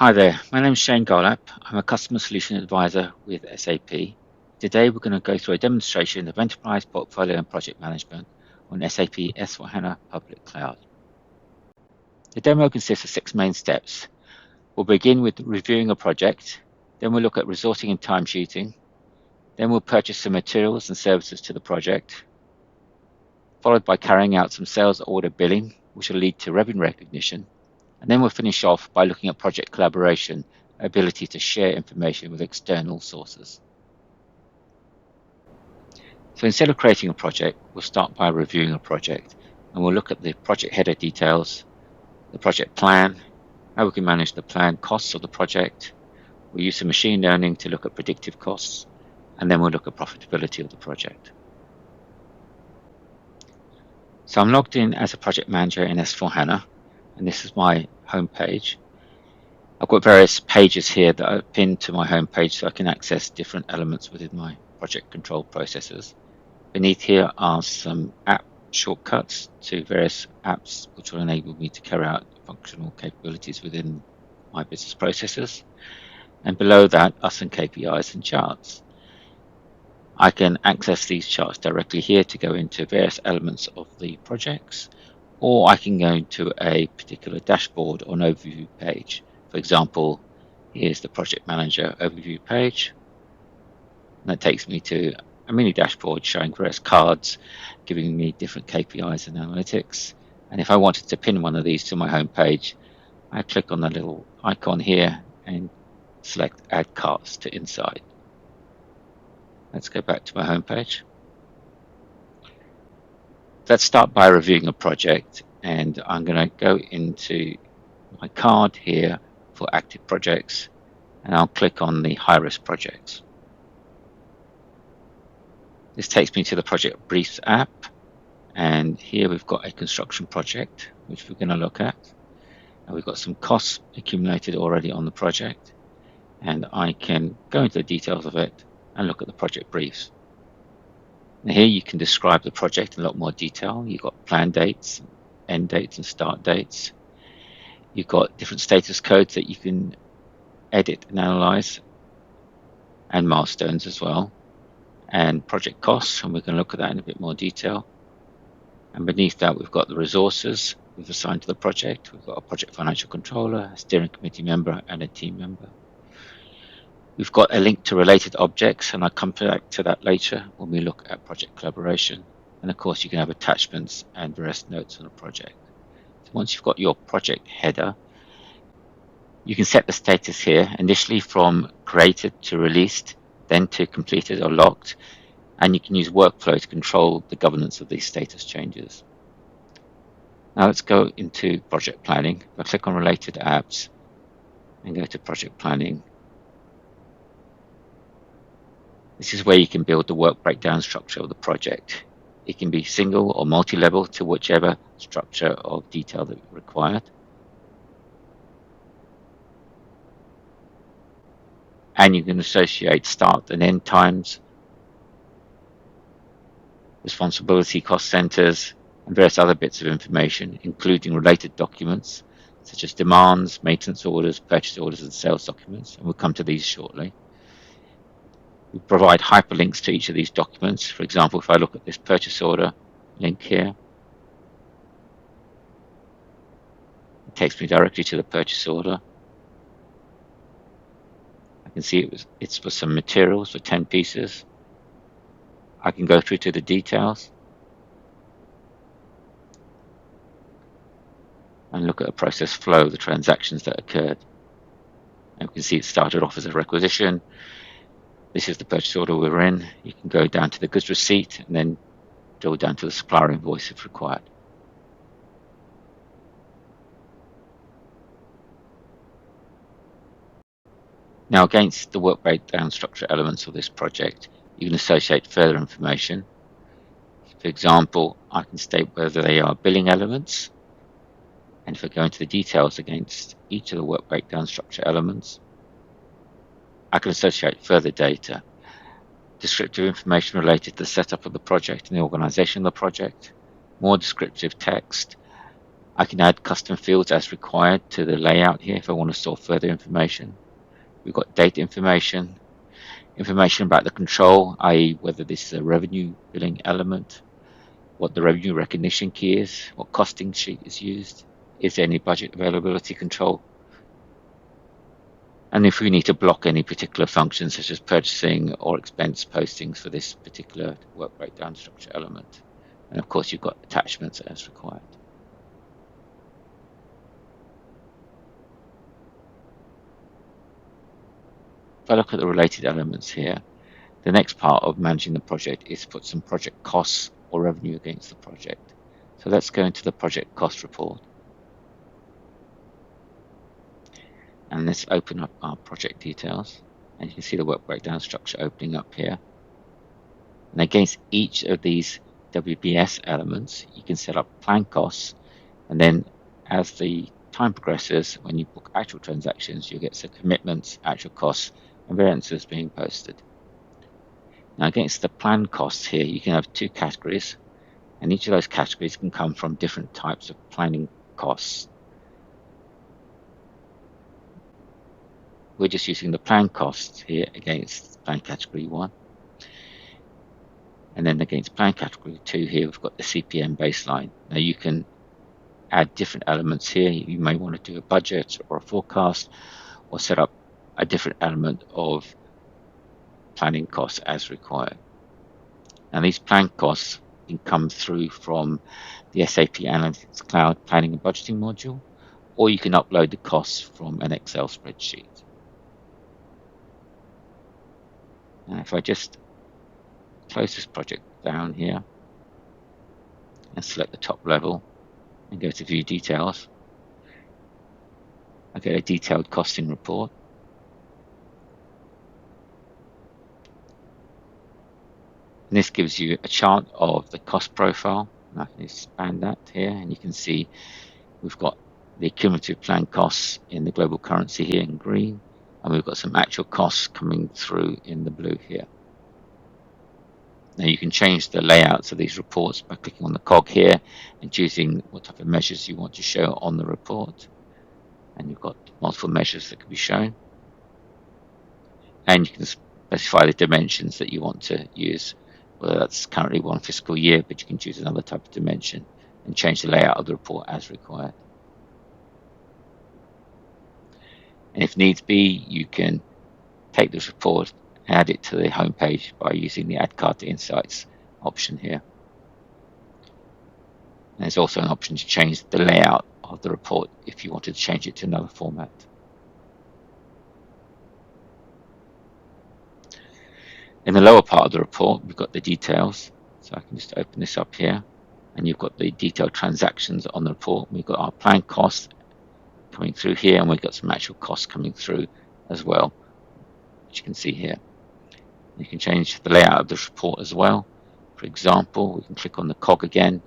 Hi there, my name is Shane Garlap. I'm a Customer Solution Advisor with SAP. Today we're going to go through a demonstration of Enterprise Portfolio and Project Management on SAP S/4HANA Public Cloud. The demo consists of 6 main steps. We'll begin with reviewing a project, then we'll look at resourcing and timesheeting, then we'll purchase some materials and services to the project, followed by carrying out some sales order billing, which will lead to revenue recognition. And then we'll finish off by looking at project collaboration, ability to share information with external sources. So instead of creating a project, we'll start by reviewing a project, and we'll look at the project header details, the project plan, how we can manage the planned costs of the project. We'll use some machine learning to look at predictive costs, and then we'll look at profitability of the project. So I'm logged in as a project manager in S/4HANA, and this is my home page. I've got various pages here that are pinned to my home page so I can access different elements within my project control processes. Beneath here are some app shortcuts to various apps which will enable me to carry out functional capabilities within my business processes. And below that are some KPIs and charts. I can access these charts directly here to go into various elements of the projects, or I can go into a particular dashboard or an overview page. For example, here's the project manager overview page. And that takes me to a mini dashboard showing various cards, giving me different KPIs and analytics. And if I wanted to pin one of these to my home page, I click on the little icon here and select Add Cards to Inside. Let's go back to my home page. Let's start by reviewing a project, and I'm going to go into my card here for active projects, and I'll click on the high-risk projects. This takes me to the Project Briefs app, and here we've got a construction project which we're going to look at, and we've got some costs accumulated already on the project, and I can go into the details of it and look at the project briefs. Now here you can describe the project in a lot more detail. You've got plan dates, end dates and start dates. You've got different status codes that you can edit and analyze, and milestones as well, and project costs, and we can look at that in a bit more detail. And beneath that we've got the resources we've assigned to the project. We've got a project financial controller, a steering committee member and a team member. We've got a link to related objects, and I'll come back to that later when we look at project collaboration. And of course you can have attachments and various notes on a project. So once you've got your project header, you can set the status here, initially from created to released, then to completed or locked, and you can use workflow to control the governance of these status changes. Now let's go into project planning. If I click on related apps and go to project planning, this is where you can build the work breakdown structure of the project. It can be single or multi-level to whichever structure of detail that is required. And you can associate start and end times, responsibility cost centers, and various other bits of information, including related documents such as demands, maintenance orders, purchase orders, and sales documents. And we'll come to these shortly. We provide hyperlinks to each of these documents. For example, if I look at this purchase order link here, it takes me directly to the purchase order. I can see it's for some materials for 10 pieces. I can go through to the details and look at the process flow, the transactions that occurred. And we can see it started off as a requisition. This is the purchase order we're in. You can go down to the goods receipt and then drill down to the supplier invoice if required. Now, against the work breakdown structure elements of this project, you can associate further information. For example, I can state whether they are billing elements, and if I go into the details against each of the work breakdown structure elements, I can associate further data, descriptive information related to the setup of the project and the organization of the project, more descriptive text, I can add custom fields as required to the layout here if I want to store further information. We've got data information, information about the control, i.e. whether this is a revenue billing element, what the revenue recognition key is, what costing sheet is used, is there any budget availability control, and if we need to block any particular functions such as purchasing or expense postings for this particular work breakdown structure element. And of course, you've got attachments as required. If I look at the related elements here, the next part of managing the project is to put some project costs or revenue against the project. So let's go into the project cost report. And let's open up our project details. And you can see the work breakdown structure opening up here. And against each of these WBS elements, you can set up plan costs. And then as the time progresses, when you book actual transactions, you get some commitments, actual costs, and variances being posted. Now against the plan costs here, you can have two categories, and each of those categories can come from different types of planning costs. We're just using the plan costs here against plan category 1. And then against plan category 2 here, we've got the CPM baseline. Now you can add different elements here. You may want to do a budget or a forecast, or set up a different element of planning costs as required. And these plan costs can come through from the SAP Analytics Cloud Planning and Budgeting module, or you can upload the costs from an Excel spreadsheet. Now if I just close this project down here and select the top level and go to view details, I get a detailed costing report. And this gives you a chart of the cost profile. And I can expand that here, and you can see we've got the cumulative planned costs in the global currency here in green, and we've got some actual costs coming through in the blue here. Now you can change the layouts of these reports by clicking on the cog here and choosing what type of measures you want to show on the report. And you've got multiple measures that can be shown. And you can specify the dimensions that you want to use, whether that's currently one fiscal year, but you can choose another type of dimension and change the layout of the report as required. And if needs be, you can take this report and add it to the home page by using the Add Card to Insights option here. And there's also an option to change the layout of the report if you wanted to change it to another format. In the lower part of the report, we've got the details. So I can just open this up here, and you've got the detailed transactions on the report. We've got our planned costs coming through here, and we've got some actual costs coming through as well, which you can see here. You can change the layout of this report as well. For example, we can click on the cog again,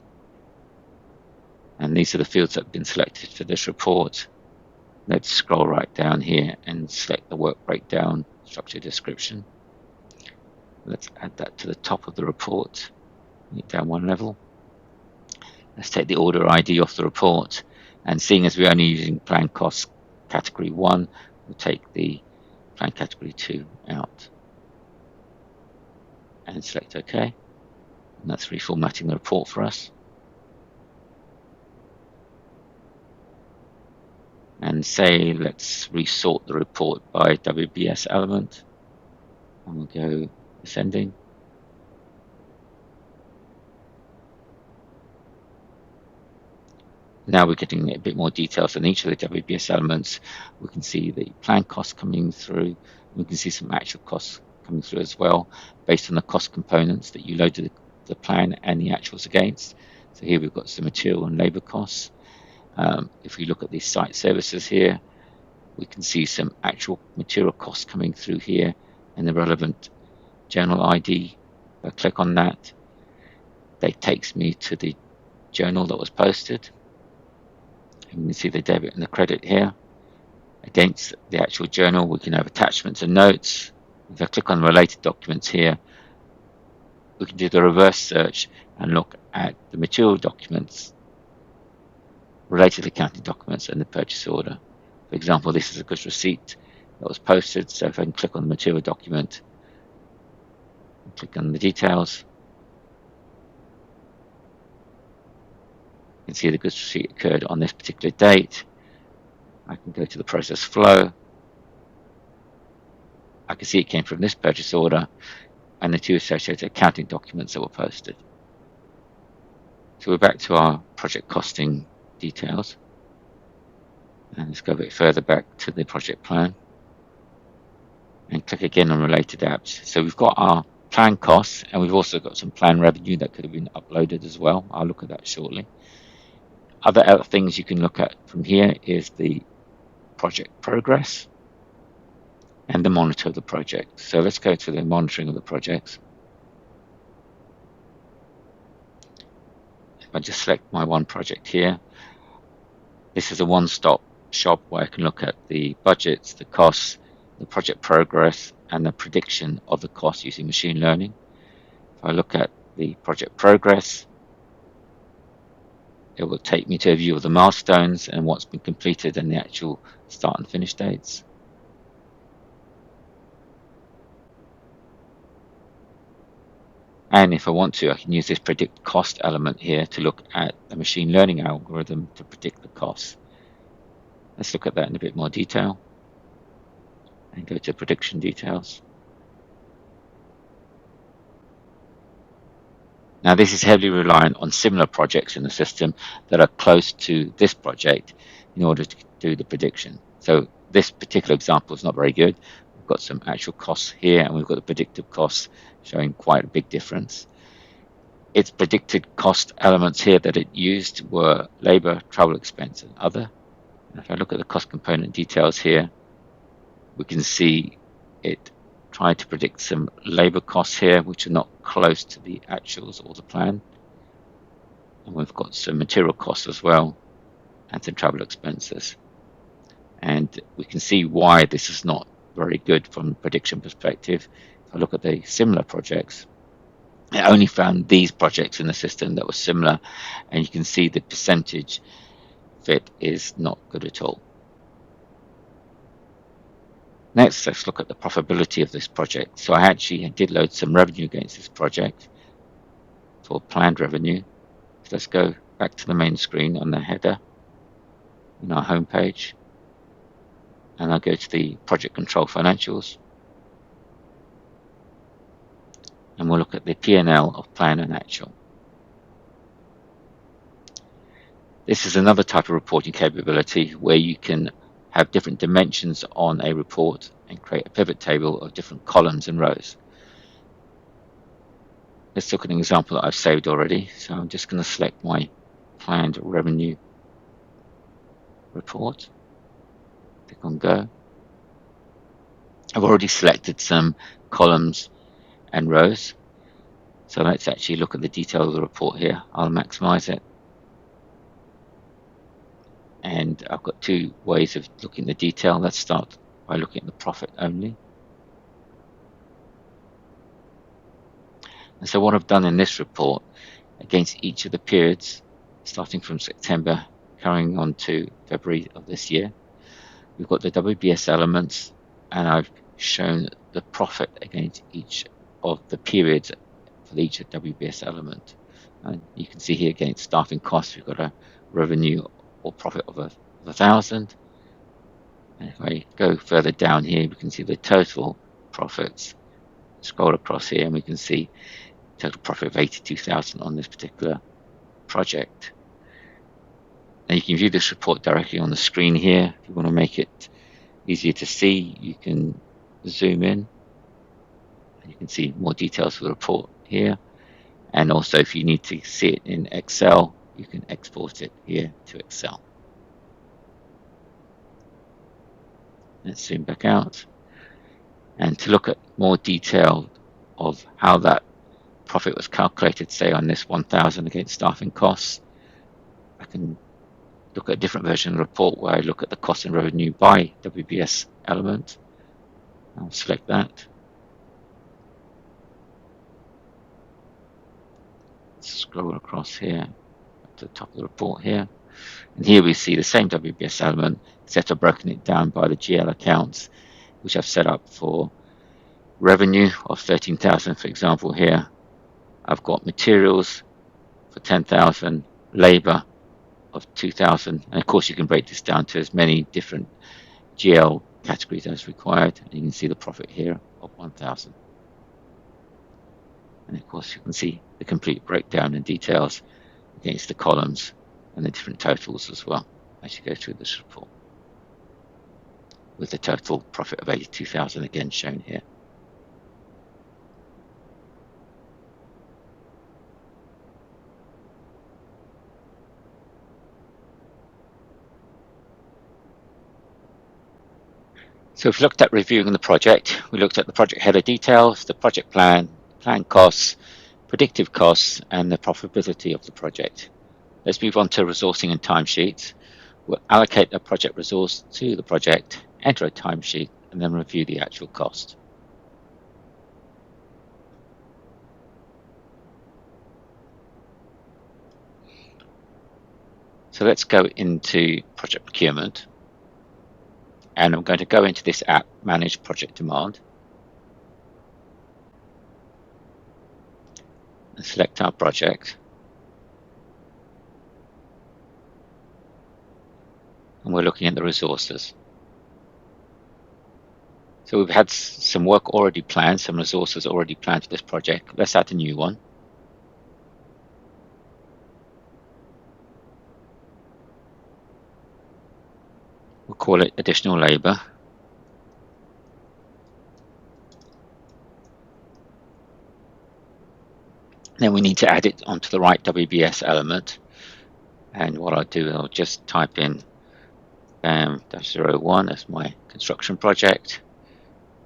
and these are the fields that have been selected for this report. Let's scroll right down here and select the work breakdown structure description. Let's add that to the top of the report, down one level. Let's take the order ID off the report, and seeing as we're only using plan costs category 1, we'll take the plan category 2 out and select OK. And that's reformatting the report for us. And say let's resort the report by WBS element, and we'll go ascending. Now we're getting a bit more details on each of the WBS elements. We can see the plan costs coming through. We can see some actual costs coming through as well, based on the cost components that you loaded the plan and the actuals against. So here we've got some material and labor costs. If we look at these site services here, we can see some actual material costs coming through here and the relevant journal ID. If I click on that, that takes me to the journal that was posted. And you can see the debit and the credit here. Against the actual journal, we can have attachments and notes. If I click on related documents here, we can do the reverse search and look at the material documents related accounting documents and the purchase order. For example, this is a goods receipt that was posted. So if I can click on the material document, and click on the details, you can see the goods receipt occurred on this particular date. I can go to the process flow. I can see it came from this purchase order and the two associated accounting documents that were posted. So we're back to our project costing details. And let's go a bit further back to the project plan and click again on related apps. So we've got our plan costs and we've also got some plan revenue that could have been uploaded as well. I'll look at that shortly. Other things you can look at from here is the project progress and the monitor of the project. So let's go to the monitoring of the projects. If I just select my one project here, this is a one-stop shop where I can look at the budgets, the costs, the project progress, and the prediction of the cost using machine learning. If I look at the project progress, it will take me to a view of the milestones and what's been completed and the actual start and finish dates. And if I want to, I can use this predict cost element here to look at the machine learning algorithm to predict the costs. Let's look at that in a bit more detail and go to prediction details. Now this is heavily reliant on similar projects in the system that are close to this project in order to do the prediction. So this particular example is not very good. We've got some actual costs here and we've got the predicted costs showing quite a big difference. Its predicted cost elements here that it used were labor, travel expense, and other. And if I look at the cost component details here, we can see it tried to predict some labor costs here, which are not close to the actuals or the plan. And we've got some material costs as well, and some travel expenses. And we can see why this is not very good from a prediction perspective. If I look at the similar projects, it only found these projects in the system that were similar, and you can see the percentage fit is not good at all. Next, let's look at the profitability of this project. So I actually did load some revenue against this project for planned revenue. So let's go back to the main screen on the header in our home page. And I'll go to the project control financials. And we'll look at the P&L of plan and actual. This is another type of reporting capability where you can have different dimensions on a report and create a pivot table of different columns and rows. Let's look at an example that I've saved already. So I'm just going to select my planned revenue report. Click on Go. I've already selected some columns and rows. So let's actually look at the detail of the report here. I'll maximize it. And I've got two ways of looking at the detail. Let's start by looking at the profit only. And so what I've done in this report against each of the periods, starting from September, carrying on to February of this year, we've got the WBS elements, and I've shown the profit against each of the periods for each WBS element. And you can see here against staffing costs, we've got a revenue or profit of 1,000. And if I go further down here, we can see the total profits. Scroll across here and we can see total profit of 82,000 on this particular project. And you can view this report directly on the screen here. If you want to make it easier to see, you can zoom in and you can see more details of the report here. And also if you need to see it in Excel, you can export it here to Excel. Let's zoom back out. And to look at more detail of how that profit was calculated, say on this 1,000 against staffing costs, I can look at a different version of the report where I look at the cost and revenue by WBS element. I'll select that. Scroll across here to the top of the report here. And here we see the same WBS element, except I've broken it down by the GL accounts, which I've set up for revenue of 13,000, for example. Here I've got materials for 10,000, labor of 2,000, and of course you can break this down to as many different GL categories as required, and you can see the profit here of 1,000. And of course you can see the complete breakdown and details against the columns and the different totals as well as you go through this report, with the total profit of 82,000 again shown here. So we've looked at reviewing the project. We looked at the project header details, the project plan, plan costs, predictive costs, and the profitability of the project. Let's move on to resourcing and timesheets. We'll allocate a project resource to the project, enter a timesheet, and then review the actual cost. So let's go into project procurement. And I'm going to go into this app, Manage Project Demand, and select our project. And we're looking at the resources. So we've had some work already planned, some resources already planned for this project. Let's add a new one. We'll call it additional labor. Then we need to add it onto the right WBS element. And what I'll do, I'll just type in -01 as my construction project,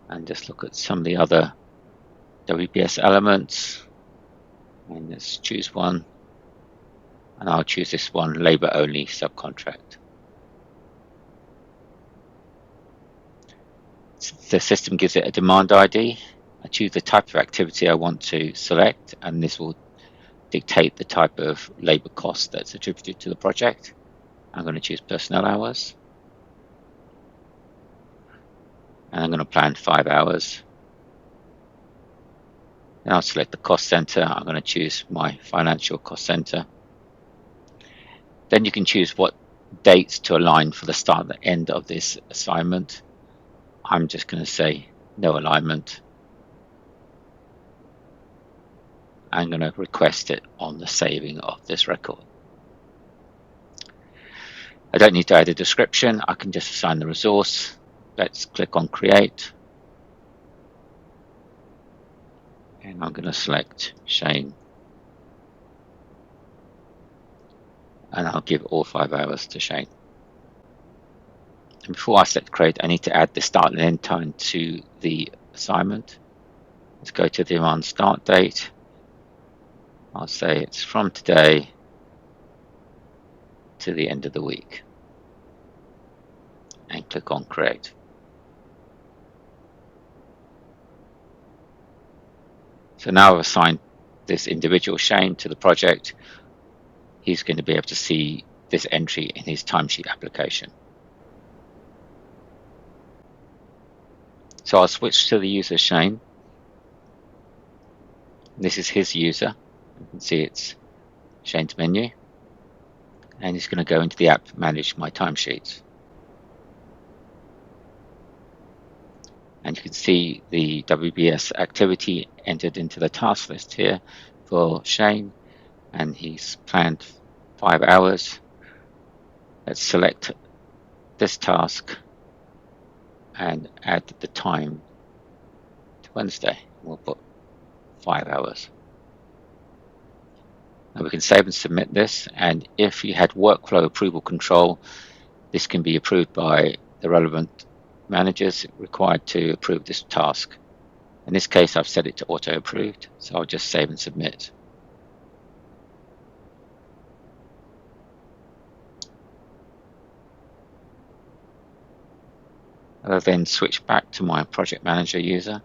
and just look at some of the other WBS elements. And let's choose one. And I'll choose this one, labor only subcontract. The system gives it a demand ID. I choose the type of activity I want to select, and this will dictate the type of labor cost that's attributed to the project. I'm going to choose personnel hours, and I'm going to plan 5 hours. Then I'll select the cost center. I'm going to choose my financial cost center. Then you can choose what dates to align for the start and the end of this assignment. I'm just going to say no alignment. I'm going to request it on the saving of this record. I don't need to add a description. I can just assign the resource. Let's click on create. And I'm going to select Shane. And I'll give all 5 hours to Shane. And before I select create, I need to add the start and end time to the assignment. Let's go to the demand start date. I'll say it's from today to the end of the week. And click on create. So now I've assigned this individual Shane to the project. He's going to be able to see this entry in his timesheet application. So I'll switch to the user Shane. This is his user. You can see it's Shane's menu. And he's going to go into the app, manage my timesheets. And you can see the WBS activity entered into the task list here for Shane. And he's planned 5 hours. Let's select this task and add the time to Wednesday. We'll put 5 hours. Now we can save and submit this, and if you had workflow approval control, this can be approved by the relevant managers required to approve this task. In this case, I've set it to auto approved, so I'll just save and submit. I'll then switch back to my project manager user,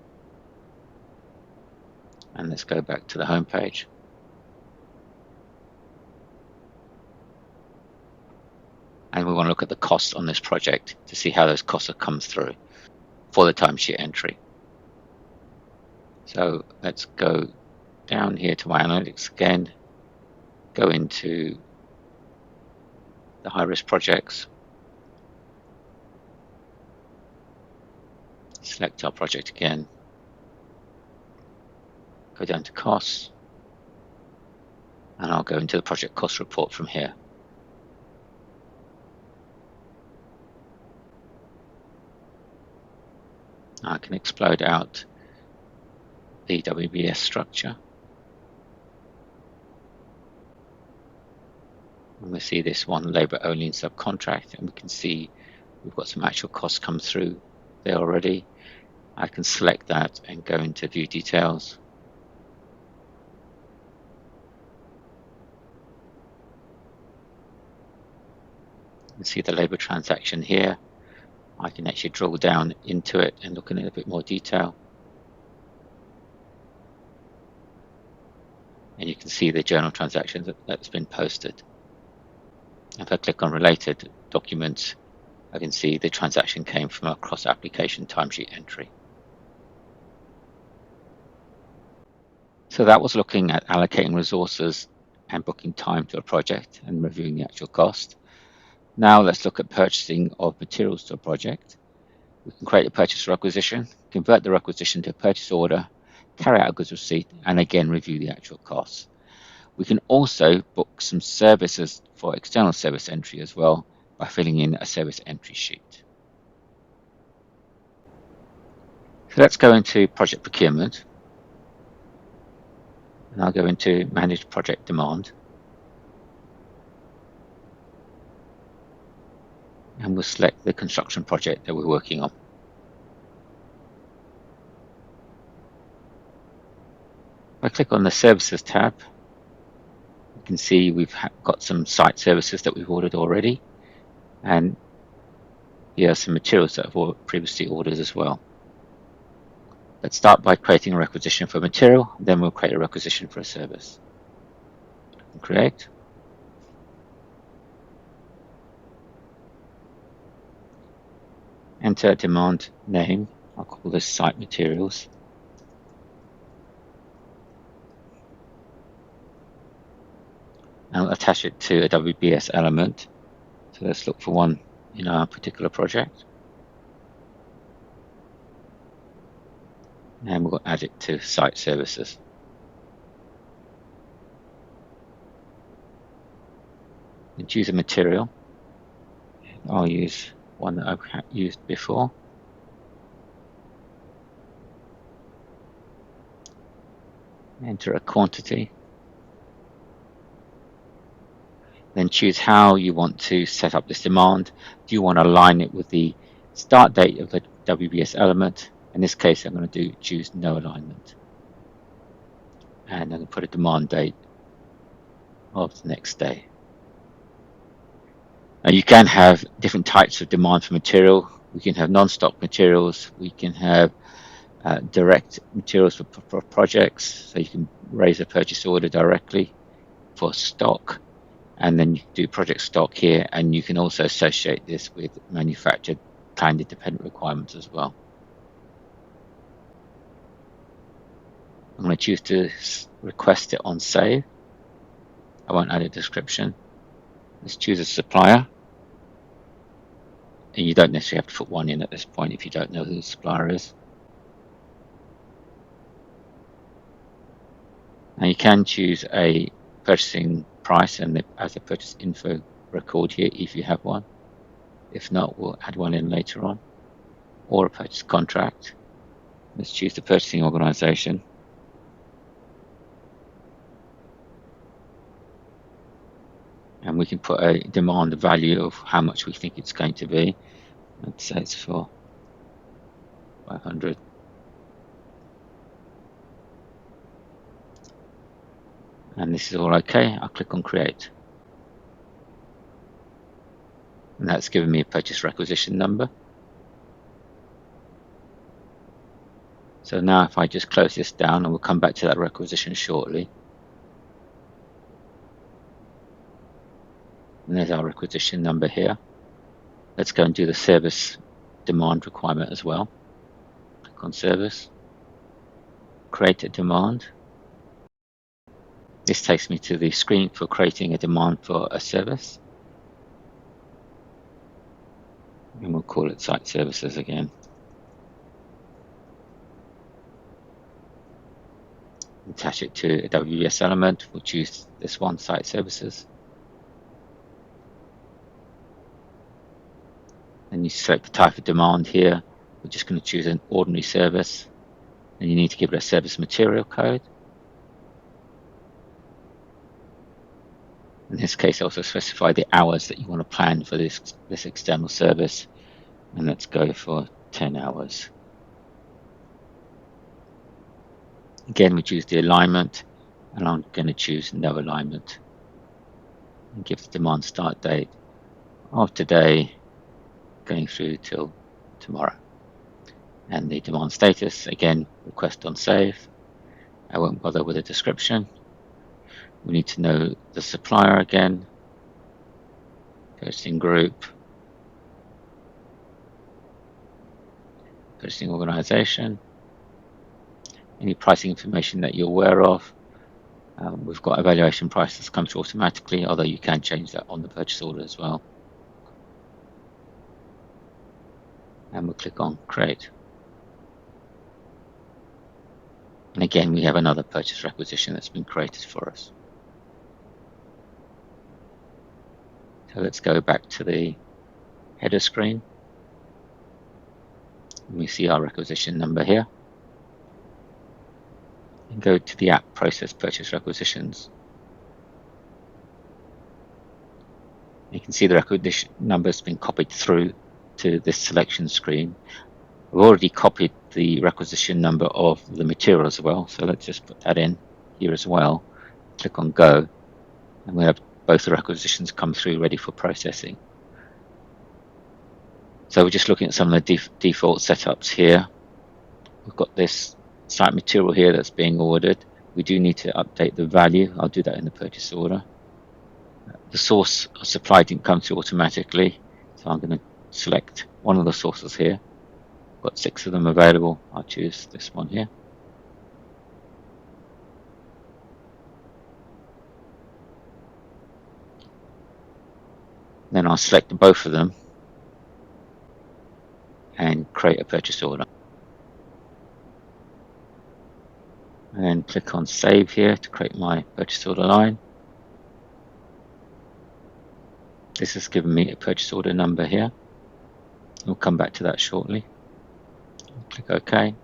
and let's go back to the home page. and we want to look at the costs on this project to see how those costs have come through for the timesheet entry. So let's go down here to my analytics again, go into the high-risk projects, select our project again, go down to costs, and I'll go into the project cost report from here. I can explode out the WBS structure. And we see this one labour only in subcontract, and we can see we've got some actual costs come through there already. I can select that and go into view details. You can see the labour transaction here. I can actually drill down into it and look in a bit more detail. And you can see the journal transaction that's been posted. If I click on related documents, I can see the transaction came from a cross-application timesheet entry. So that was looking at allocating resources and booking time to a project and reviewing the actual cost. Now let's look at purchasing of materials to a project. We can create a purchase requisition, convert the requisition to a purchase order, carry out a goods receipt, and again review the actual costs. We can also book some services for external service entry as well by filling in a service entry sheet. So let's go into project procurement, and I'll go into manage project demand. And we'll select the construction project that we're working on. If I click on the services tab, you can see we've got some site services that we've ordered already, and here are some materials that I've previously ordered as well. Let's start by creating a requisition for material, then we'll create a requisition for a service. Create. Enter a demand name. I'll call this site materials. And I'll attach it to a WBS element. So let's look for one in our particular project. And we'll add it to site services. And choose a material. I'll use one that I've used before. Enter a quantity. Then choose how you want to set up this demand. Do you want to align it with the start date of the WBS element? In this case, I'm going to choose no alignment. And I'm going to put a demand date of the next day. Now you can have different types of demand for material. We can have non-stock materials. We can have direct materials for projects. So you can raise a purchase order directly for stock, and then you do project stock here, and you can also associate this with manufactured planned independent requirements as well. I'm going to choose to request it on save. I won't add a description. Let's choose a supplier. And you don't necessarily have to put one in at this point if you don't know who the supplier is. Now you can choose a purchasing price and as a purchase info record here if you have one. If not, we'll add one in later on. Or a purchase contract. Let's choose the purchasing organization. And we can put a demand value of how much we think it's going to be. Let's say it's for 500. And this is all okay. I'll click on create. And that's given me a purchase requisition number. So now if I just close this down, and we'll come back to that requisition shortly. And there's our requisition number here. Let's go and do the service demand requirement as well. Click on service, create a demand. This takes me to the screen for creating a demand for a service. And we'll call it site services again. Attach it to a WBS element. We'll choose this one, site services. And you select the type of demand here. We're just going to choose an ordinary service. And you need to give it a service material code. In this case, also specify the hours that you want to plan for this external service. And let's go for 10 hours. Again, we choose the alignment, and I'm going to choose no alignment. And give the demand start date of today, going through till tomorrow. And the demand status, again, request on save. I won't bother with a description. We need to know the supplier again, purchasing group, purchasing organization, any pricing information that you're aware of. We've got evaluation prices come through automatically, although you can change that on the purchase order as well. And we'll click on create. And again, we have another purchase requisition that's been created for us. So let's go back to the header screen. And we see our requisition number here. And go to the app process purchase requisitions. You can see the requisition number has been copied through to this selection screen. I've already copied the requisition number of the material as well, so let's just put that in here as well. Click on go, and we have both the requisitions come through ready for processing. So we're just looking at some of the default setups here. We've got this site material here that's being ordered. We do need to update the value. I'll do that in the purchase order. The source of supply didn't come through automatically, so I'm going to select one of the sources here. I've got 6 of them available. I'll choose this one here. Then I'll select both of them and create a purchase order. And click on save here to create my purchase order line. This has given me a purchase order number here. We'll come back to that shortly. Click OK.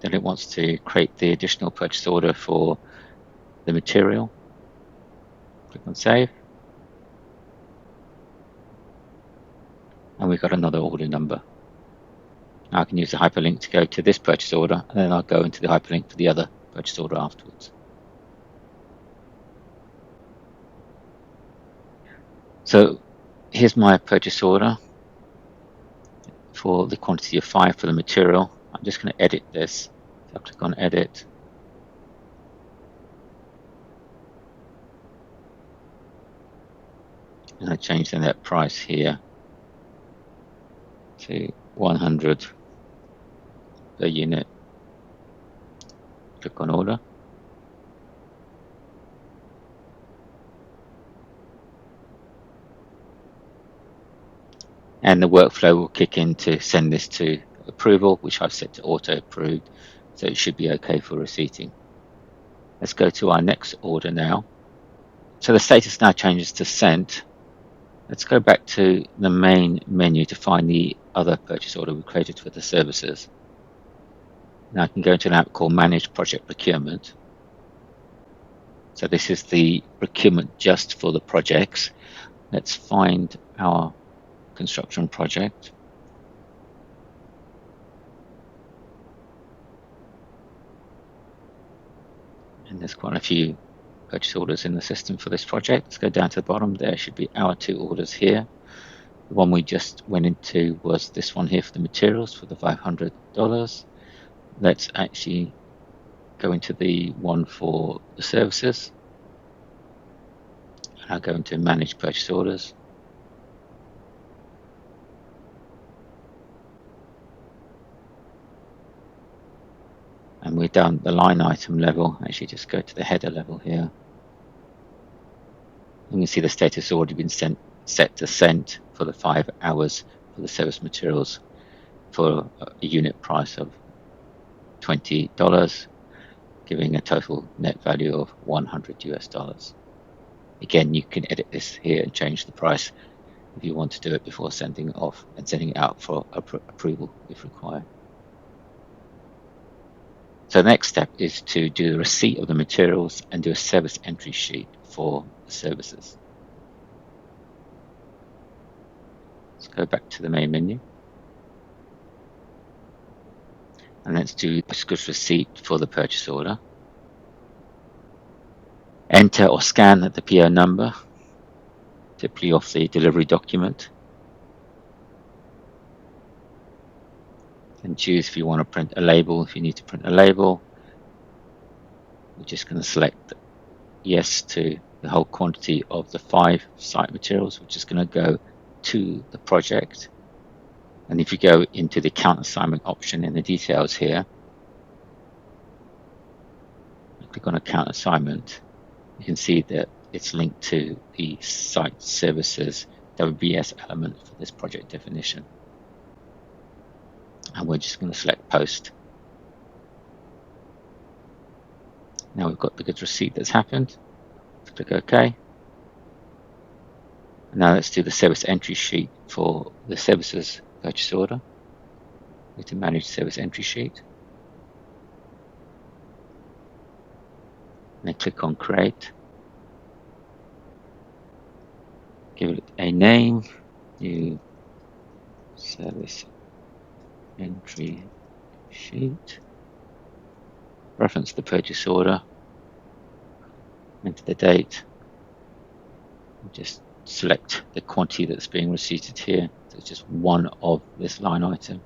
Then it wants to create the additional purchase order for the material. Click on save. And we've got another order number. Now I can use the hyperlink to go to this purchase order, and then I'll go into the hyperlink for the other purchase order afterwards. So here's my purchase order for the quantity of 5 for the material. I'm just going to edit this. So I'll click on edit. And I change the net price here to 100 per unit. Click on order. And the workflow will kick in to send this to approval, which I've set to auto approved, so it should be okay for receipting. Let's go to our next order now. So the status now changes to sent. Let's go back to the main menu to find the other purchase order we created for the services. Now I can go into an app called Manage Project Procurement. So this is the procurement just for the projects. Let's find our construction project. And there's quite a few purchase orders in the system for this project. Let's go down to the bottom. There should be our 2 orders here. The one we just went into was this one here for the materials for the $500. Let's actually go into the one for the services. And I'll go into manage purchase orders. and we're down the line item level. Actually, just go to the header level here. You can see the status has already been set to sent for the 5 hours for the service materials for a unit price of $20, giving a total net value of $100. Again, you can edit this here and change the price if you want to do it before sending it off and sending it out for approval if required. So the next step is to do the receipt of the materials and do a service entry sheet for the services. Let's go back to the main menu. And let's do goods receipt for the purchase order. Enter or scan the PO number, typically off the delivery document. And choose if you want to print a label. If you need to print a label, we're just going to select yes to the whole quantity of the 5 site materials, which is going to go to the project. And if you go into the account assignment option in the details here, click on account assignment, you can see that it's linked to the site services WBS element for this project definition. And we're just going to select post. Now we've got the goods receipt that's happened. Let's click OK. Now let's do the service entry sheet for the services purchase order. We have to manage service entry sheet. Then click on create. Give it a name, new service entry sheet. Reference the purchase order. Enter the date. Just select the quantity that's being receipted here. So it's just one of this line item.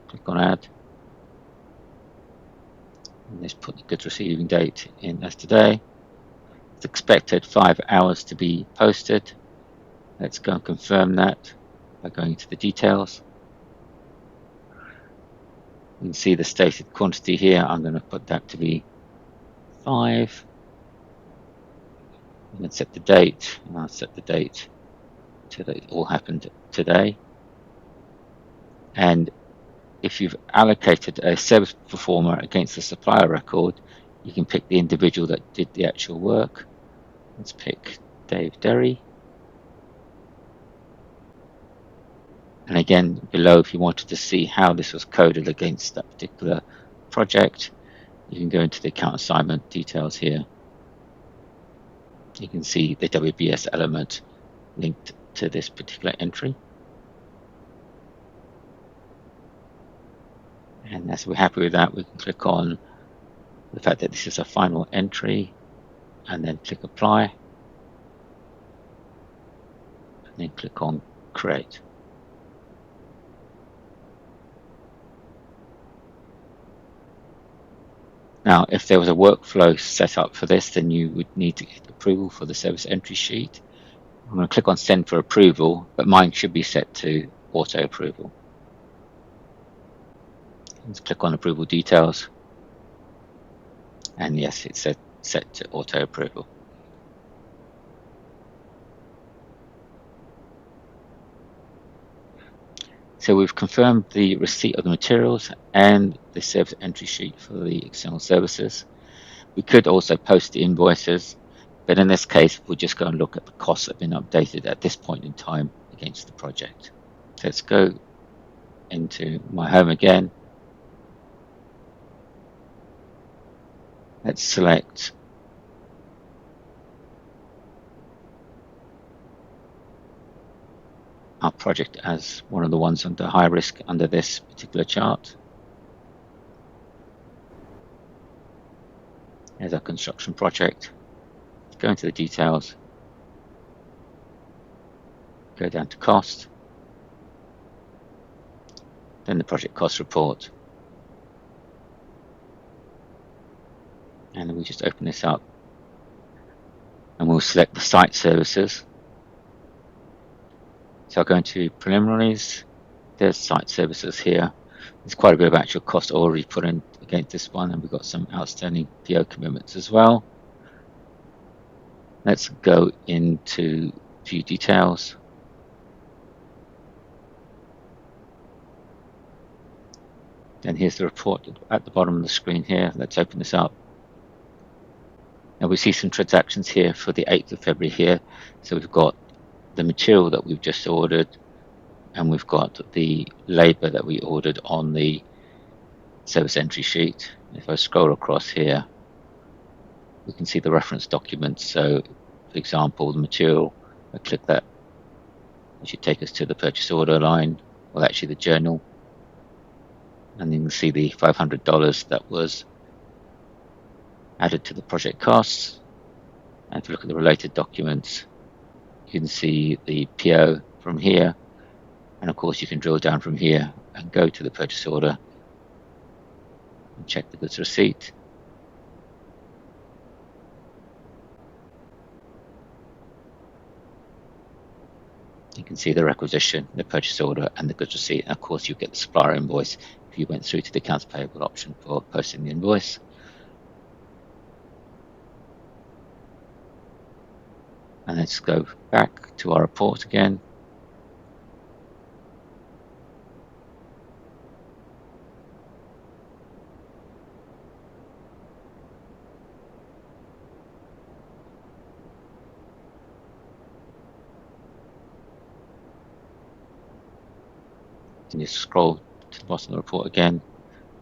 Click on add. And let's put the goods receiving date in as today. It's expected 5 hours to be posted. Let's go and confirm that by going into the details. You can see the stated quantity here. I'm going to put that to be 5. I'm going to set the date, and I'll set the date to that it all happened today. And if you've allocated a service performer against the supplier record, you can pick the individual that did the actual work. Let's pick Dave Derry. And again, below, if you wanted to see how this was coded against that particular project, you can go into the account assignment details here. You can see the WBS element linked to this particular entry. And as we're happy with that, we can click on the fact that this is a final entry and then click apply. And then click on create. Now, if there was a workflow set up for this, then you would need to get approval for the service entry sheet. I'm going to click on send for approval, but mine should be set to auto approval. Let's click on approval details. And yes, it's set to auto approval. So we've confirmed the receipt of the materials and the service entry sheet for the external services. We could also post the invoices, but in this case, we'll just go and look at the costs that have been updated at this point in time against the project. So let's go into my home again. Let's select our project as one of the ones under high risk under this particular chart. Here's our construction project. Go into the details, go down to cost, then the project cost report, and then we just open this up and we'll select the site services. So I'll go into preliminaries. There's site services here. There's quite a bit of actual cost already put in against this one, and we've got some outstanding PO commitments as well. Let's go into a few details. And here's the report at the bottom of the screen here. Let's open this up. Now we see some transactions here for the 8th of February here. So we've got the material that we've just ordered, and we've got the labor that we ordered on the service entry sheet. If I scroll across here, we can see the reference documents. So, for example, the material, I click that, it should take us to the purchase order line, well, actually the journal, and you can see the $500 that was added to the project costs. And if you look at the related documents, you can see the PO from here, and of course you can drill down from here and go to the purchase order and check the goods receipt. You can see the requisition, the purchase order, and the goods receipt. And of course, you get the supplier invoice if you went through to the accounts payable option for posting the invoice. And let's go back to our report again. And just scroll to the bottom of the report again,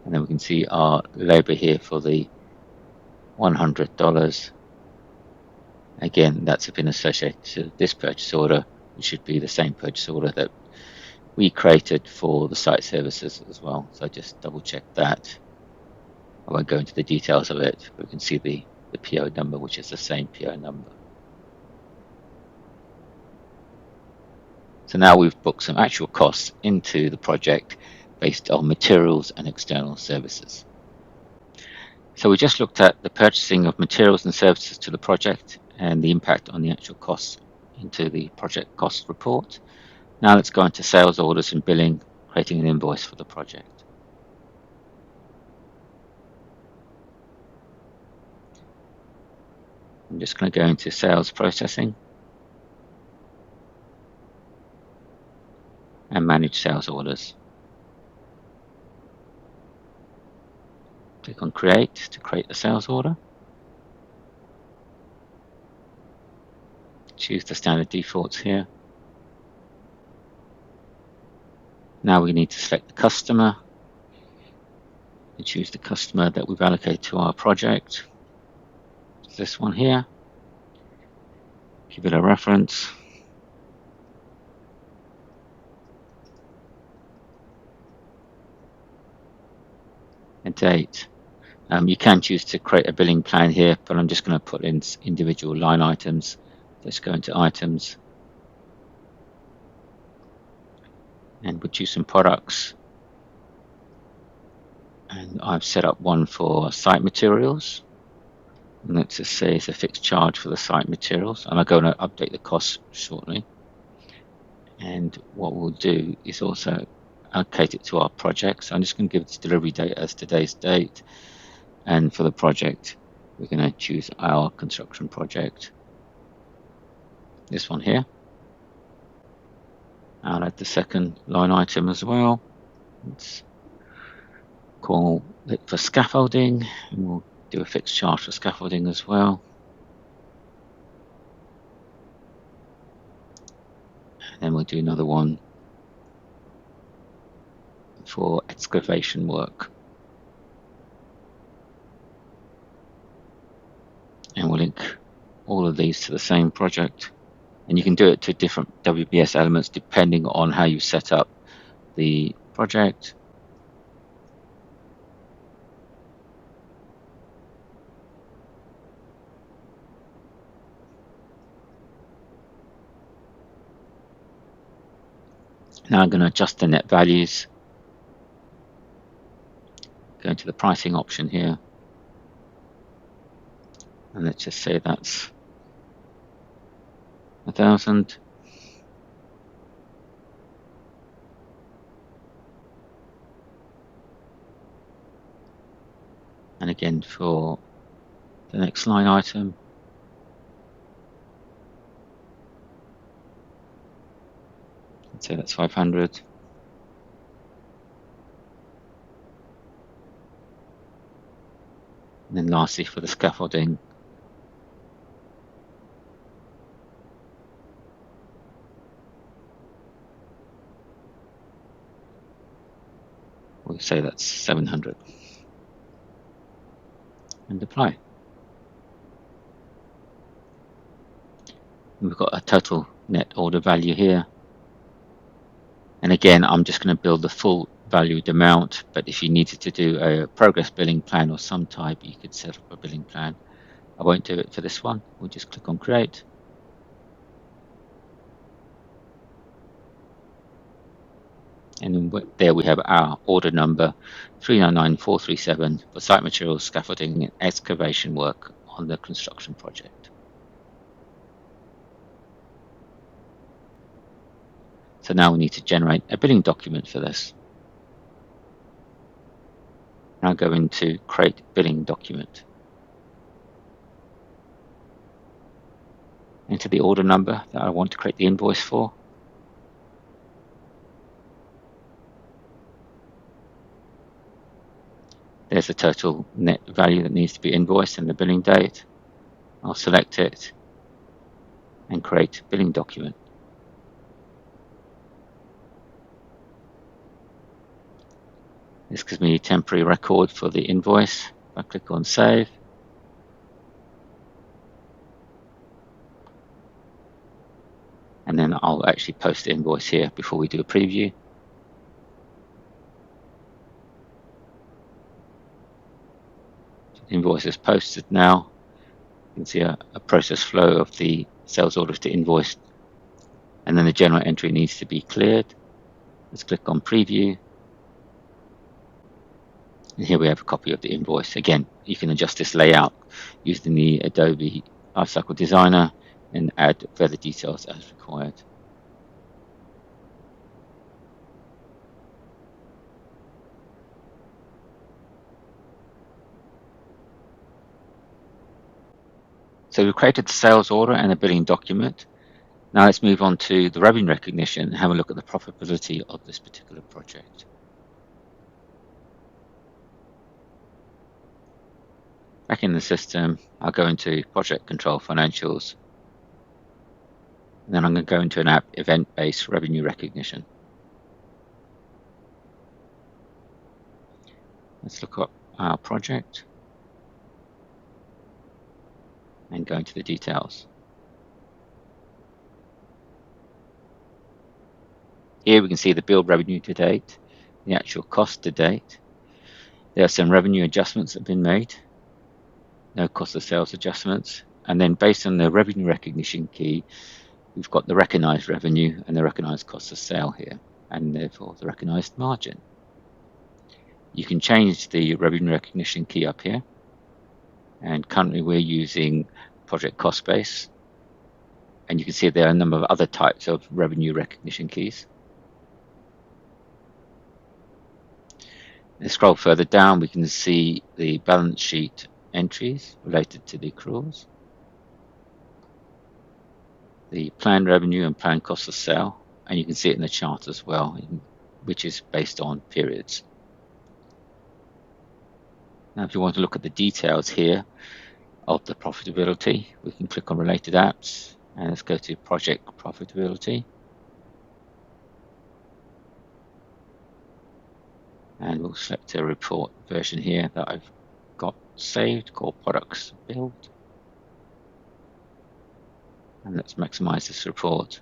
and then we can see our labor here for the $100. Again, that's been associated to this purchase order, which should be the same purchase order that we created for the site services as well. So just double check that. I won't go into the details of it, but we can see the PO number, which is the same PO number. So now we've booked some actual costs into the project based on materials and external services. So we just looked at the purchasing of materials and services to the project and the impact on the actual costs into the project cost report. Now let's go into sales orders and billing, creating an invoice for the project. I'm just going to go into sales processing and manage sales orders. Click on create to create a sales order. Choose the standard defaults here. Now we need to select the customer and choose the customer that we've allocated to our project. It's this one here. Give it a reference. A date. You can choose to create a billing plan here, but I'm just going to put in individual line items. Let's go into items and we'll choose some products. And I've set up one for site materials. And let's just say it's a fixed charge for the site materials. And I'm going to update the costs shortly. And what we'll do is also allocate it to our project. So I'm just going to give its delivery date as today's date. And for the project, we're going to choose our construction project. This one here. I'll add the second line item as well. Let's call it for scaffolding, and we'll do a fixed charge for scaffolding as well. And then we'll do another one for excavation work. And we'll link all of these to the same project. And you can do it to different WBS elements depending on how you set up the project. Now I'm going to adjust the net values. Go into the pricing option here. And let's just say that's 1,000. And again for the next line item, let's say that's 500. And then lastly for the scaffolding, we'll say that's 700. And apply. And we've got a total net order value here. And again, I'm just going to build the full valued amount, but if you needed to do a progress billing plan or some type, you could set up a billing plan. I won't do it for this one. We'll just click on create. And then there we have our order number 399437 for site materials, scaffolding and excavation work on the construction project. So now we need to generate a billing document for this. Now go into create billing document. Enter the order number that I want to create the invoice for. There's the total net value that needs to be invoiced and the billing date. I'll select it and create billing document. This gives me a temporary record for the invoice. If I click on save, and then I'll actually post the invoice here before we do a preview. So the invoice is posted now. You can see a process flow of the sales orders to invoice, and then the general entry needs to be cleared. Let's click on preview. And here we have a copy of the invoice. Again, you can adjust this layout using the Adobe Lifecycle Designer and add further details as required. So we've created the sales order and a billing document. Now let's move on to the revenue recognition and have a look at the profitability of this particular project. Back in the system, I'll go into Project Control Financials. And then I'm going to go into an app event-based revenue recognition. Let's look up our project and go into the details. Here we can see the billed revenue to date, the actual cost to date. There are some revenue adjustments that have been made, no cost of sales adjustments, and then based on the revenue recognition key, we've got the recognized revenue and the recognized cost of sale here, and therefore the recognized margin. You can change the revenue recognition key up here, and currently we're using project cost base, and you can see there are a number of other types of revenue recognition keys. Let's scroll further down, we can see the balance sheet entries related to the accruals, the planned revenue and planned cost of sale, and you can see it in the chart as well, which is based on periods. Now if you want to look at the details here of the profitability, we can click on related apps and let's go to project profitability. And we'll select a report version here that I've got saved called products build. And let's maximize this report.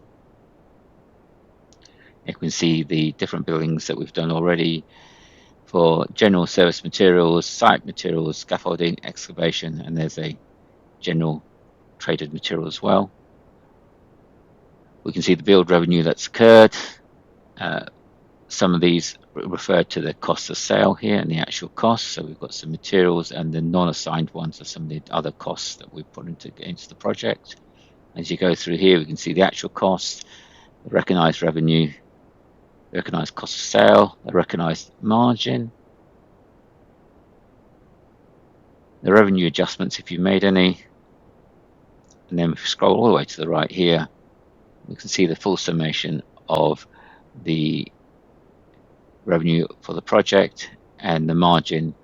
You can see the different billings that we've done already for general service materials, site materials, scaffolding, excavation, and there's a general traded material as well. We can see the billed revenue that's occurred. Some of these refer to the cost of sale here and the actual costs. So we've got some materials, and the non-assigned ones are some of the other costs that we've put against the project. As you go through here, we can see the actual cost, the recognized revenue, recognized cost of sale, the recognized margin, the revenue adjustments if you made any, and then if we scroll all the way to the right here, we can see the full summation of the revenue for the project and the margin,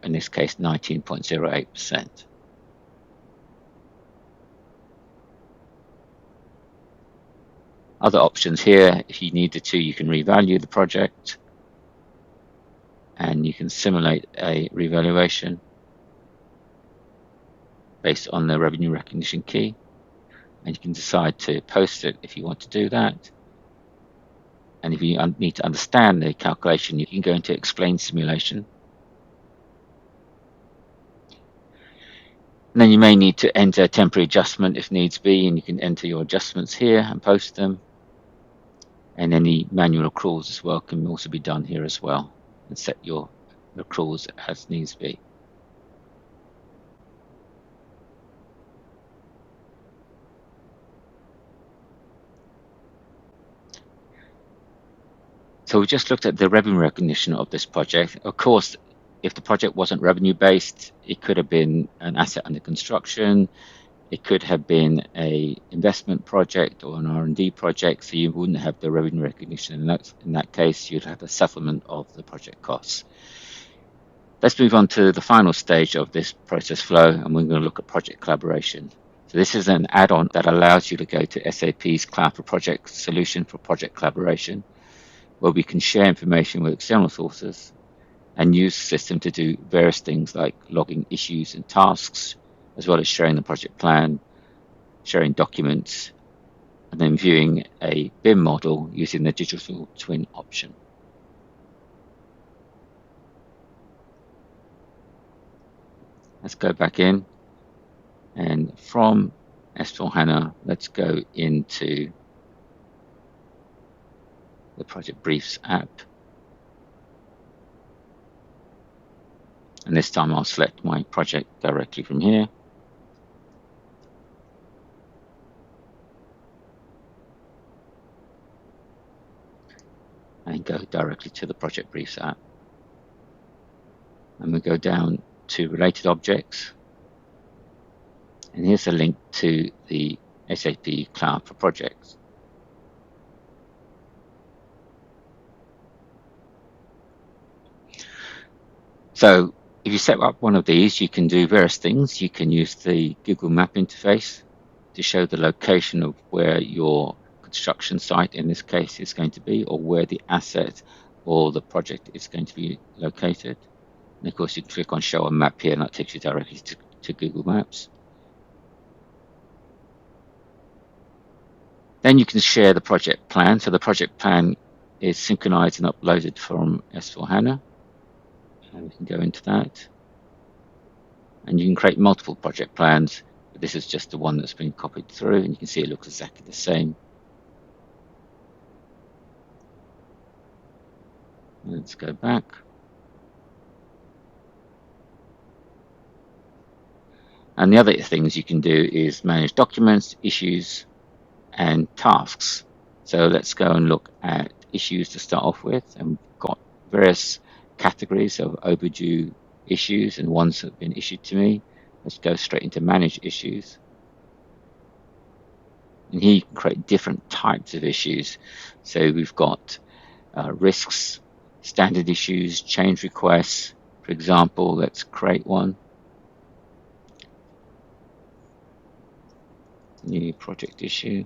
in this case 19.08%. Other options here, if you needed to, you can revalue the project and you can simulate a revaluation based on the revenue recognition key, and you can decide to post it if you want to do that. And if you need to understand the calculation, you can go into explain simulation. And then you may need to enter a temporary adjustment if needs be, and you can enter your adjustments here and post them. And any manual accruals as well can also be done here as well, and set your accruals as needs be. So we just looked at the revenue recognition of this project. Of course, if the project wasn't revenue based, it could have been an asset under construction, it could have been a investment project or an R&D project, so you wouldn't have the revenue recognition. In that case, you'd have a settlement of the project costs. Let's move on to the final stage of this process flow, and we're going to look at project collaboration. So this is an add-on that allows you to go to SAP's Cloud for Project solution for project collaboration, where we can share information with external sources and use the system to do various things like logging issues and tasks, as well as sharing the project plan, sharing documents, and then viewing a BIM model using the digital twin option. Let's go back in, and from S4HANA, let's go into the Project Briefs app. And this time I'll select my project directly from here. And go directly to the Project Briefs app. And we go down to related objects. And here's a link to the SAP Cloud for Projects. So if you set up one of these, you can do various things. You can use the Google Map interface to show the location of where your construction site, in this case, is going to be, or where the asset or the project is going to be located. And of course, you click on Show a Map here, and that takes you directly to Google Maps. Then you can share the project plan. So the project plan is synchronized and uploaded from S4HANA. And we can go into that. And you can create multiple project plans, but this is just the one that's been copied through, and you can see it looks exactly the same. Let's go back. And the other things you can do is manage documents, issues, and tasks. So let's go and look at issues to start off with. And we've got various categories of overdue issues and ones that have been issued to me. Let's go straight into manage issues. And here you can create different types of issues. So we've got risks, standard issues, change requests. For example, let's create one. New project issue.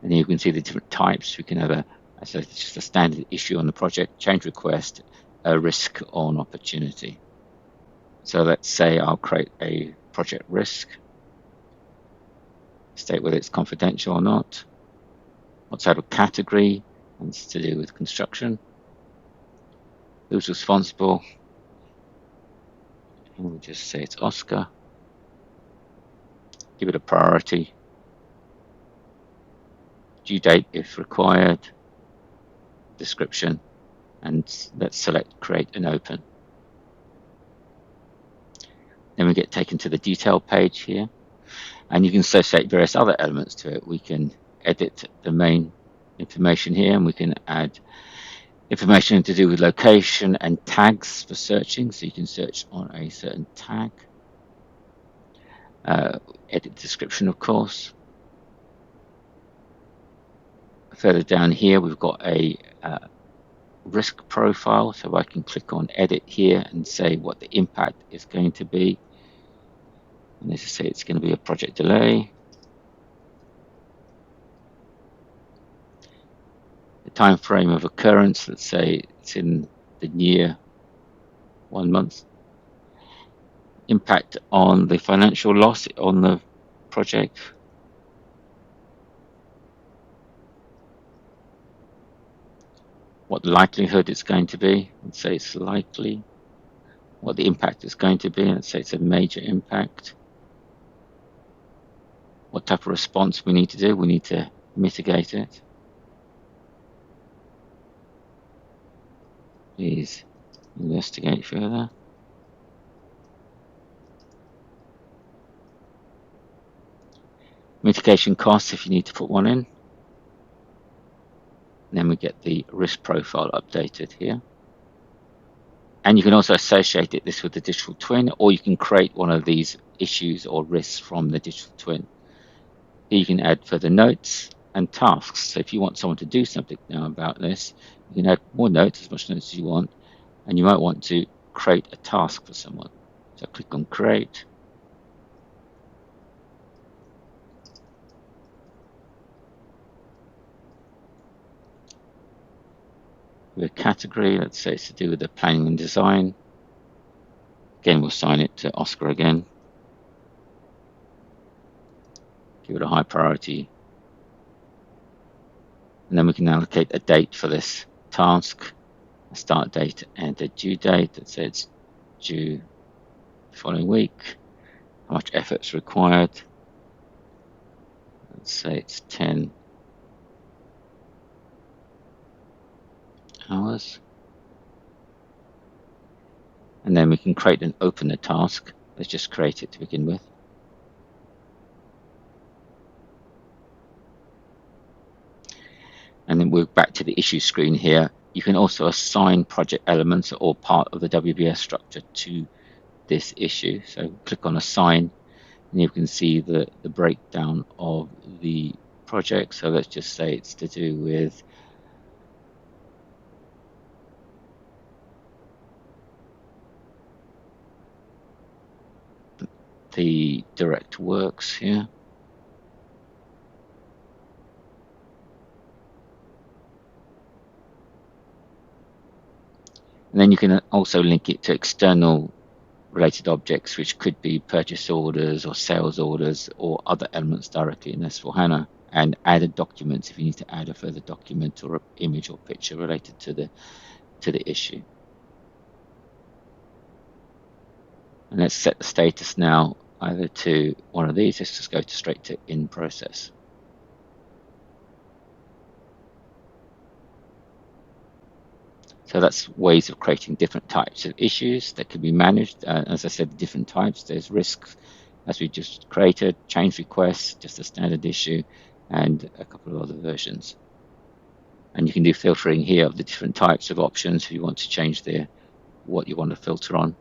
And here you can see the different types. We can have just a standard issue on the project, change request, a risk or an opportunity. So let's say I'll create a project risk, state whether it's confidential or not, what type of category, and it's to do with construction, who's responsible, and we'll just say it's Oscar, give it a priority, due date if required, description, and let's select create and open. Then we get taken to the detail page here, and you can associate various other elements to it. We can edit the main information here, and we can add Information to do with location and tags for searching, so you can search on a certain tag. Edit description, of course. Further down here, we've got a risk profile, so I can click on edit here and say what the impact is going to be. And let's just say it's going to be a project delay. The time frame of occurrence, let's say it's in the near 1 month. Impact on the financial loss on the project. What the likelihood it's going to be, let's say it's likely. What the impact is going to be, let's say it's a major impact. What type of response we need to do, we need to mitigate it. Please investigate further. Mitigation costs if you need to put one in. And then we get the risk profile updated here. And you can also associate this with the digital twin, or you can create one of these issues or risks from the digital twin. Here you can add further notes and tasks. So if you want someone to do something now about this, you can add more notes, as much notes as you want, and you might want to create a task for someone. So click on create. With a category, let's say it's to do with the planning and design. Again, we'll assign it to Oscar again. Give it a high priority. And then we can allocate a date for this task, a start date and a due date. Let's say it's due the following week. How much effort is required? Let's say it's 10 hours. And then we can create and open the task. Let's just create it to begin with. And then we're back to the issue screen here. You can also assign project elements or part of the WBS structure to this issue. So click on assign, and you can see the breakdown of the project. So let's just say it's to do with the direct works here. And then you can also link it to external related objects, which could be purchase orders or sales orders or other elements directly in S4HANA, and added documents if you need to add a further document or an image or picture related to the issue. And let's set the status now either to one of these. Let's just go straight to in process. So that's ways of creating different types of issues that can be managed. As I said, different types. There's risks, as we just created, change requests, just a standard issue, and a couple of other versions. And you can do filtering here of the different types of options if you want to change what you want to filter on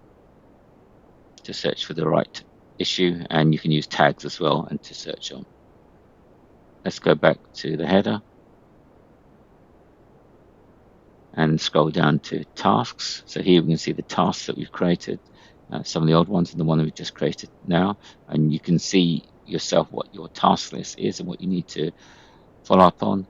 to search for the right issue, and you can use tags as well and to search on. Let's go back to the header and scroll down to tasks. So here we can see the tasks that we've created, some of the old ones and the one that we've just created now, and you can see yourself what your task list is and what you need to follow up on.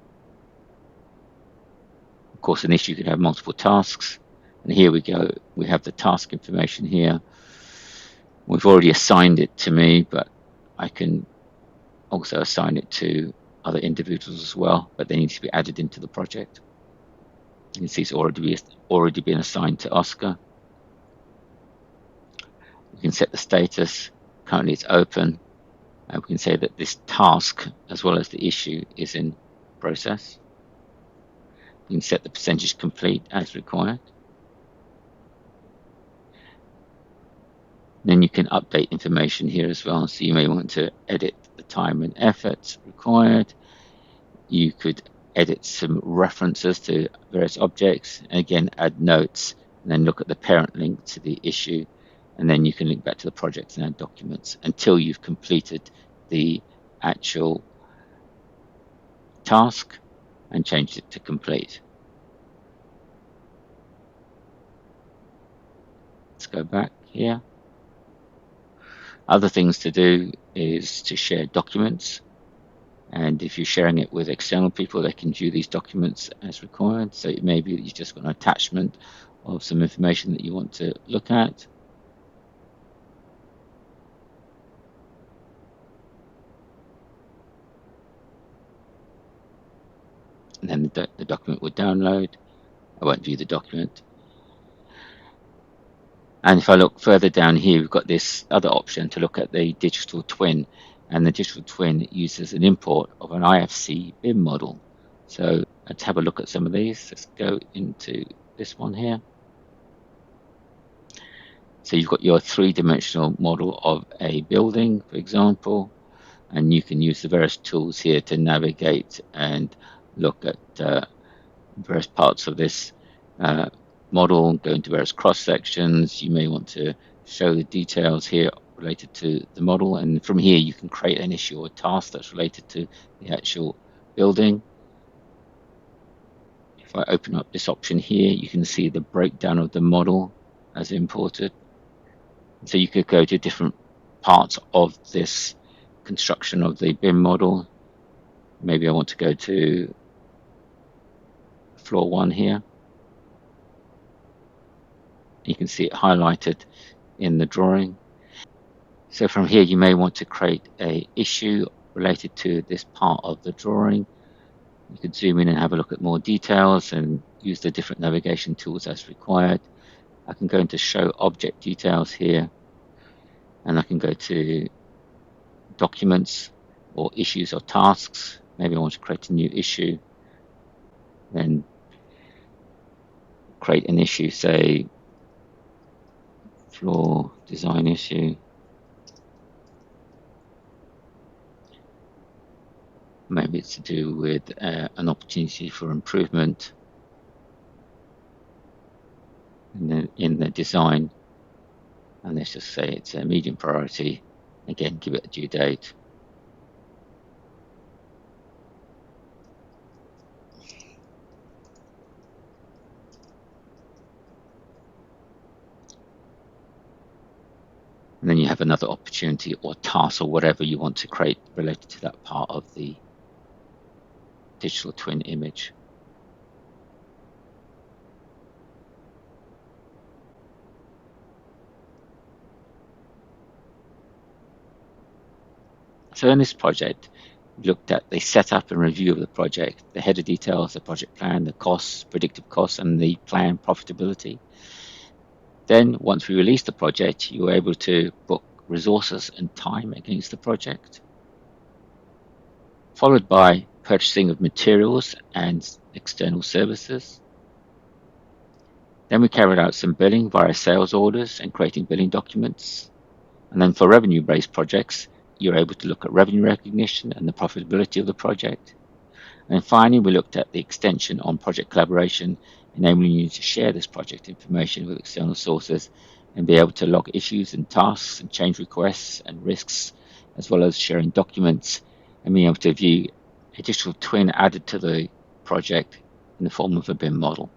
Of course, an issue could have multiple tasks, and here we go. We have the task information here. We've already assigned it to me, but I can also assign it to other individuals as well, but they need to be added into the project. You can see it's already been assigned to Oscar. We can set the status. Currently it's open. And we can say that this task, as well as the issue, is in process. We can set the percentage complete as required. Then you can update information here as well. So you may want to edit the time and effort required. You could edit some references to various objects, and again add notes, and then look at the parent link to the issue, and then you can link back to the project and add documents until you've completed the actual task and changed it to complete. Let's go back here. Other things to do is to share documents, and if you're sharing it with external people, they can view these documents as required. So it may be that you've just got an attachment of some information that you want to look at. And then the document will download. I won't view the document. And if I look further down here, we've got this other option to look at the digital twin. And the digital twin uses an import of an IFC BIM model. So let's have a look at some of these. Let's go into this one here. So you've got your three-dimensional model of a building, for example, and you can use the various tools here to navigate and look at various parts of this model, go into various cross sections. You may want to show the details here related to the model, and from here you can create an issue or task that's related to the actual building. If I open up this option here, you can see the breakdown of the model as imported. So you could go to different parts of this construction of the BIM model. Maybe I want to go to floor 1 here. You can see it highlighted in the drawing. So from here you may want to create an issue related to this part of the drawing. You could zoom in and have a look at more details and use the different navigation tools as required. I can go into show object details here, and I can go to documents or issues or tasks. Maybe I want to create a new issue, then create an issue, say floor design issue. Maybe it's to do with an opportunity for improvement in the design, and let's just say it's a medium priority. Again, give it a due date. And then you have another opportunity or task or whatever you want to create related to that part of the digital twin image. So in this project, we looked at the setup and review of the project, the header details, the project plan, the costs, predictive costs, and the plan profitability. Then once we released the project, you were able to book resources and time against the project, followed by purchasing of materials and external services. Then we carried out some billing via sales orders and creating billing documents. And then for revenue-based projects, you're able to look at revenue recognition and the profitability of the project. And finally, we looked at the extension on project collaboration, enabling you to share this project information with external sources and be able to log issues and tasks and change requests and risks, as well as sharing documents and being able to view a digital twin added to the project in the form of a BIM model.